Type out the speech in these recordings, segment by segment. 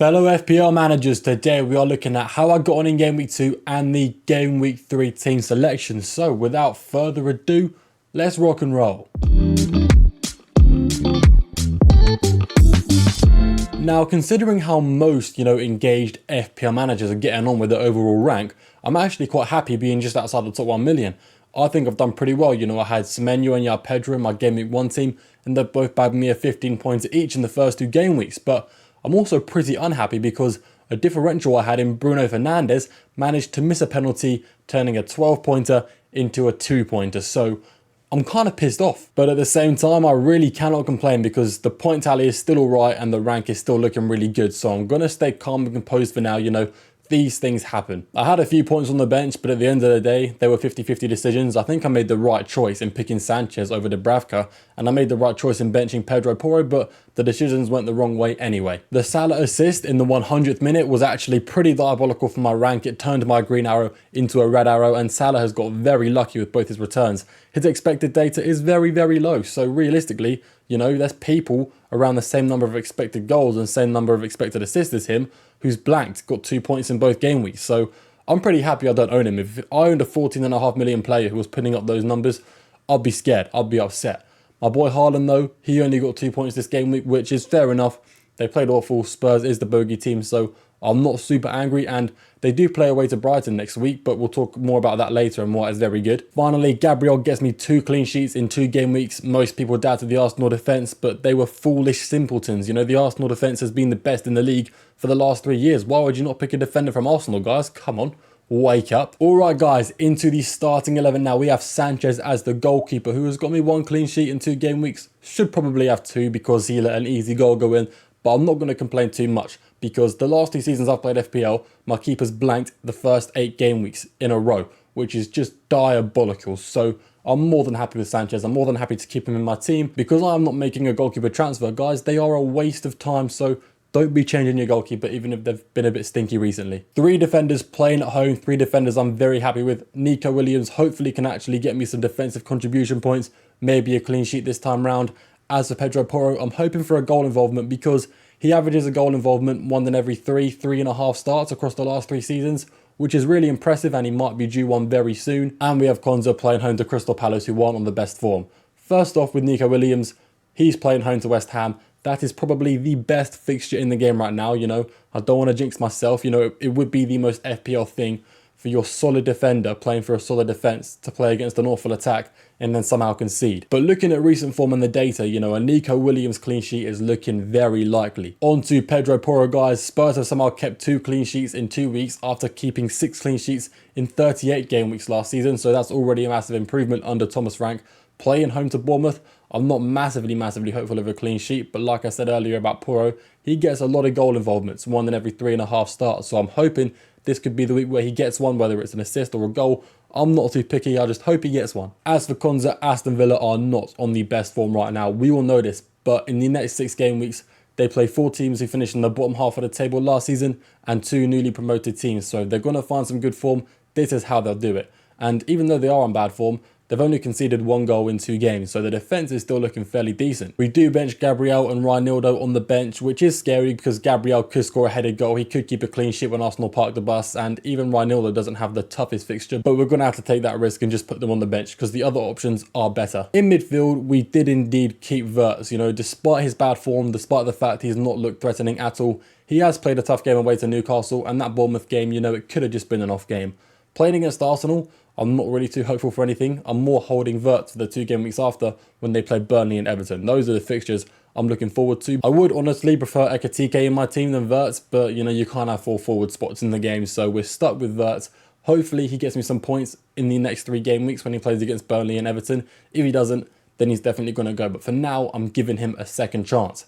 Fellow FPL managers, today we are looking at how I got on in Game Week 2 and the Game Week 3 team selection. So without further ado, let's rock and roll. Now, considering how most, engaged FPL managers are getting on with their overall rank, I'm actually quite happy being just outside the top 1 million. I think I've done pretty well. I had Semenyo and Pedro in my Game Week 1 team, and they both bagged me a 15 points each in the first 2 game weeks. But I'm also pretty unhappy because a differential I had in Bruno Fernandes managed to miss a penalty, turning a 12-pointer into a 2-pointer. So I'm kind of pissed off. But at the same time, I really cannot complain because the point tally is still alright and the rank is still looking really good. So I'm going to stay calm and composed for now. These things happen. I had a few points on the bench, but at the end of the day, they were 50-50 decisions. I think I made the right choice in picking Sanchez over Dubravka, and I made the right choice in benching Pedro Porro, but the decisions went the wrong way anyway. The Salah assist in the 100th minute was actually pretty diabolical for my rank. It turned my green arrow into a red arrow, and Salah has got very lucky with both his returns. His expected data is very, very low, so realistically, there's people around the same number of expected goals and same number of expected assists as him who's blanked, got 2 points in both game weeks. So I'm pretty happy I don't own him. If I owned a 14.5 million player who was putting up those numbers, I'd be scared. I'd be upset. My boy Haaland, though, he only got 2 points this game week, which is fair enough. They played awful. Spurs is the bogey team, so I'm not super angry, and they do play away to Brighton next week, but we'll talk more about that later and why it's very good. Finally, Gabriel gets me 2 clean sheets in 2 game weeks. Most people doubted the Arsenal defence, but they were foolish simpletons. The Arsenal defence has been the best in the league for the last 3 years. Why would you not pick a defender from Arsenal, guys? Come on. Wake up. Alright guys, into the starting 11 now. We have Sanchez as the goalkeeper, who has got me 1 clean sheet in 2 game weeks. Should probably have 2 because he let an easy goal go in, but I'm not going to complain too much because the last 2 seasons I've played FPL, my keeper's blanked the first 8 game weeks in a row, which is just diabolical. So I'm more than happy with Sanchez. I'm more than happy to keep him in my team because I'm not making a goalkeeper transfer. Guys, they are a waste of time, so don't be changing your goalkeeper even if they've been a bit stinky recently. 3 defenders playing at home, 3 defenders I'm very happy with. Nico Williams hopefully can actually get me some defensive contribution points, maybe a clean sheet this time round. As for Pedro Porro, I'm hoping for a goal involvement because he averages a goal involvement 1 in every 3.5 starts across the last 3 seasons, which is really impressive, and he might be due one very soon. And we have Konza playing home to Crystal Palace, who aren't on the best form. First off with Nico Williams, he's playing home to West Ham. That is probably the best fixture in the game right now. I don't want to jinx myself. It would be the most FPL thing for your solid defender playing for a solid defense to play against an awful attack and then somehow concede. But looking at recent form and the data, a Nico Williams clean sheet is looking very likely. On to Pedro Porro, guys. Spurs have somehow kept 2 clean sheets in 2 weeks after keeping 6 clean sheets in 38 game weeks last season. So that's already a massive improvement under Thomas Frank. Playing home to Bournemouth, I'm not massively hopeful of a clean sheet, but like I said earlier about Porro, he gets a lot of goal involvements, 1 in every 3.5 starts. So I'm hoping this could be the week where he gets one, whether it's an assist or a goal. I'm not too picky, I just hope he gets one. As for Konza, Aston Villa are not on the best form right now. We all know this, but in the next 6 game weeks, they play 4 teams who finished in the bottom half of the table last season and 2 newly promoted teams. So if they're going to find some good form, this is how they'll do it. And even though they are on bad form, they've only conceded 1 goal in 2 games, so the defence is still looking fairly decent. We do bench Gabriel and Reinildo on the bench, which is scary because Gabriel could score a headed goal. He could keep a clean sheet when Arsenal park the bus, and even Reinildo doesn't have the toughest fixture, but we're going to have to take that risk and just put them on the bench because the other options are better. In midfield, we did indeed keep Wirtz. Despite his bad form, despite the fact he's not looked threatening at all, he has played a tough game away to Newcastle, and that Bournemouth game, it could have just been an off game. Playing against Arsenal, I'm not really too hopeful for anything. I'm more holding Wirtz for the 2 game weeks after when they play Burnley and Everton. Those are the fixtures I'm looking forward to. I would honestly prefer Ekatike in my team than Wirtz, but you can't have 4 forward spots in the game, so we're stuck with Wirtz. Hopefully he gets me some points in the next 3 game weeks when he plays against Burnley and Everton. If he doesn't, then he's definitely going to go, but for now, I'm giving him a second chance.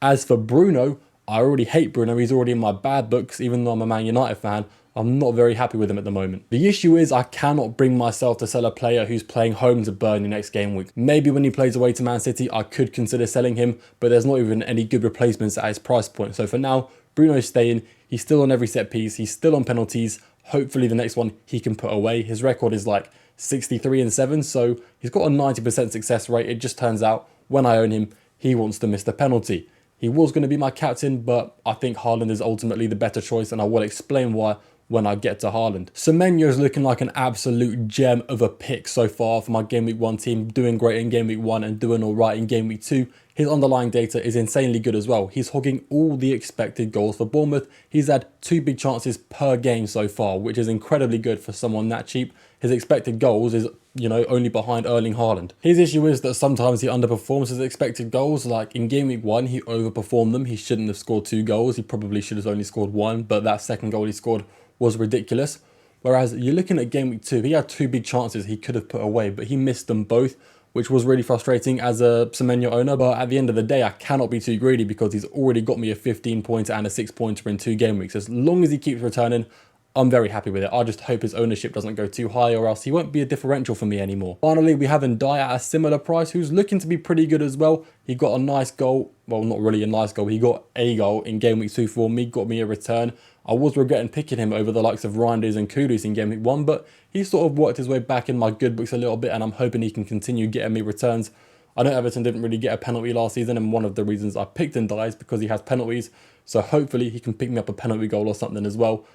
As for Bruno, I already hate Bruno. He's already in my bad books, even though I'm a Man United fan. I'm not very happy with him at the moment. The issue is I cannot bring myself to sell a player who's playing home to Burnley next game week. Maybe when he plays away to Man City, I could consider selling him, but there's not even any good replacements at his price point. So for now, Bruno's staying. He's still on every set piece. He's still on penalties. Hopefully the next one he can put away. His record is like 63-7, so he's got a 90% success rate. It just turns out when I own him, he wants to miss the penalty. He was going to be my captain, but I think Haaland is ultimately the better choice, and I will explain why when I get to Haaland. Semenyo is looking like an absolute gem of a pick so far for my Game Week 1 team, doing great in Game Week 1 and doing all right in Game Week 2. His underlying data is insanely good as well. He's hogging all the expected goals for Bournemouth. He's had 2 big chances per game so far, which is incredibly good for someone that cheap. His expected goals is, only behind Erling Haaland. His issue is that sometimes he underperforms his expected goals. Like in Game Week 1, he overperformed them. He shouldn't have scored 2 goals. He probably should have only scored 1, but that second goal he scored was ridiculous. Whereas you're looking at Game Week 2, he had 2 big chances he could have put away, but he missed them both, which was really frustrating as a Semenyo owner. But at the end of the day, I cannot be too greedy because he's already got me a 15-pointer and a 6-pointer in 2 game weeks. As long as he keeps returning, I'm very happy with it. I just hope his ownership doesn't go too high, or else he won't be a differential for me anymore. Finally, we have Ndiaye at a similar price, who's looking to be pretty good as well. He got a nice goal. Well, not really a nice goal. He got a goal in Game Week 2 for me, got me a return. I was regretting picking him over the likes of Reinders and Kudus in Game Week 1, but he sort of worked his way back in my good books a little bit, and I'm hoping he can continue getting me returns. I know Everton didn't really get a penalty last season, and one of the reasons I picked Ndiaye is because he has penalties, so hopefully he can pick me up a penalty goal or something as well.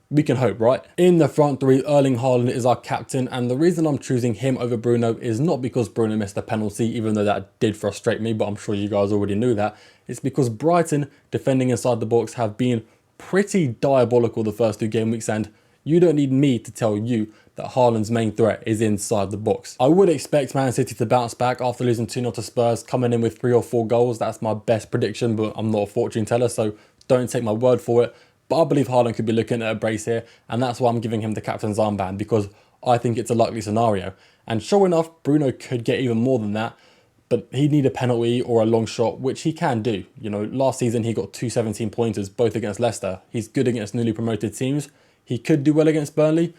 We can hope, right? In the front 3, Erling Haaland is our captain, and the reason I'm choosing him over Bruno is not because Bruno missed a penalty, even though that did frustrate me, but I'm sure you guys already knew that. It's because Brighton, defending inside the box, have been pretty diabolical the first 2 game weeks, and you don't need me to tell you that Haaland's main threat is inside the box. I would expect Man City to bounce back after losing 2-0 to Spurs, coming in with 3 or 4 goals. That's my best prediction, but I'm not a fortune teller, so don't take my word for it. But I believe Haaland could be looking at a brace here, and that's why I'm giving him the captain's armband, because I think it's a likely scenario. And sure enough, Bruno could get even more than that, but he'd need a penalty or a long shot, which he can do. Last season he got 2 17-pointers, both against Leicester. He's good against newly promoted teams. He could do well against Burnley,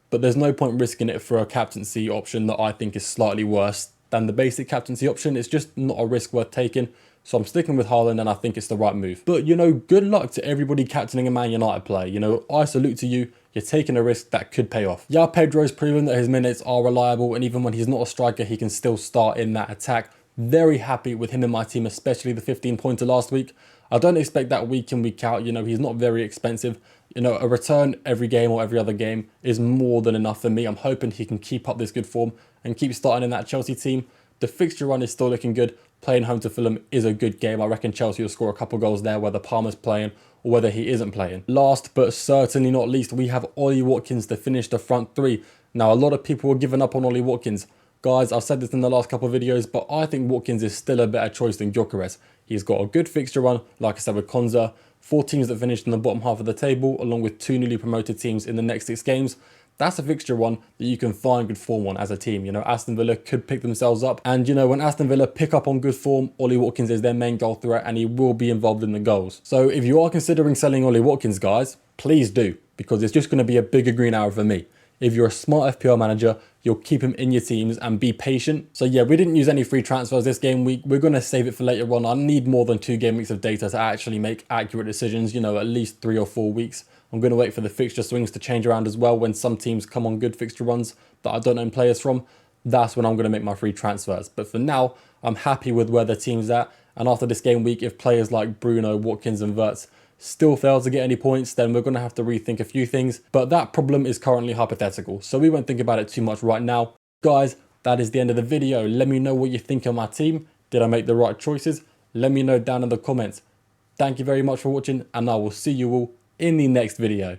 but there's no point risking it for a captaincy option that I think is slightly worse than the basic captaincy option. It's just not a risk worth taking. So I'm sticking with Haaland, and I think it's the right move. But, good luck to everybody captaining a Man United player. I salute to you. You're taking a risk that could pay off. Yeah, Pedro's proven that his minutes are reliable, and even when he's not a striker, he can still start in that attack. Very happy with him in my team, especially the 15-pointer last week. I don't expect that week in, week out. He's not very expensive. A return every game or every other game is more than enough for me. I'm hoping he can keep up this good form and keep starting in that Chelsea team. The fixture run is still looking good. Playing home to Fulham is a good game. I reckon Chelsea will score a couple goals there, whether Palmer's playing or whether he isn't playing. Last but certainly not least, we have Ollie Watkins to finish the front 3. Now, a lot of people were giving up on Ollie Watkins. Guys, I've said this in the last couple of videos, but I think Watkins is still a better choice than Gyökeres. He's got a good fixture run, like I said with Konza, 4 teams that finished in the bottom half of the table, along with 2 newly promoted teams in the next 6 games. That's a fixture one that you can find good form on as a team. Aston Villa could pick themselves up. And, when Aston Villa pick up on good form, Ollie Watkins is their main goal threat, and he will be involved in the goals. So if you are considering selling Ollie Watkins, guys, please do, because it's just going to be a bigger green arrow for me. If you're a smart FPL manager, you'll keep him in your teams and be patient. So yeah, we didn't use any free transfers this game week. We're going to save it for later on. I need more than 2 game weeks of data to actually make accurate decisions, at least 3 or 4 weeks. I'm going to wait for the fixture swings to change around as well. When some teams come on good fixture runs that I don't own players from, that's when I'm going to make my free transfers. But for now, I'm happy with where the team's at. And after this game week, if players like Bruno, Watkins and Wirtz still fail to get any points, then we're going to have to rethink a few things. But that problem is currently hypothetical, so we won't think about it too much right now. Guys, that is the end of the video. Let me know what you think of my team. Did I make the right choices? Let me know down in the comments. Thank you very much for watching, and I will see you all in the next video.